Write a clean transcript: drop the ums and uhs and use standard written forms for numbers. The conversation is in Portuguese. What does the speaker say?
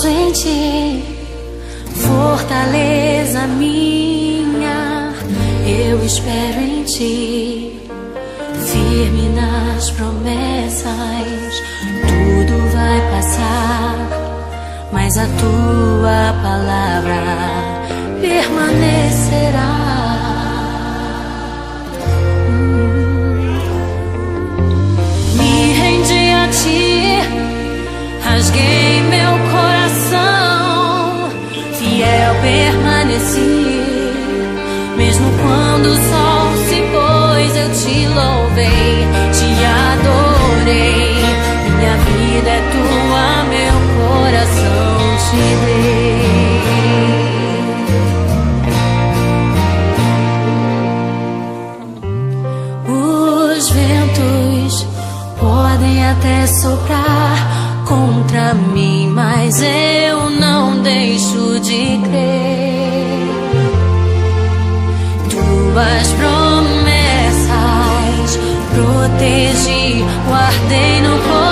Posso em ti, fortaleza minha, eu espero em ti, firme nas promessas. Tudo vai passar, mas a tua palavra permanecerá. Me rendi a ti, rasguei meu coração, fiel permaneci, mesmo quando o sol se pôs, eu te louvei, te adorei. Minha vida é tua, meu coração te dei. Os ventos podem até soprar contra mim, mas eu não deixo de crer. Tuas promessas protegi, guardei no coração.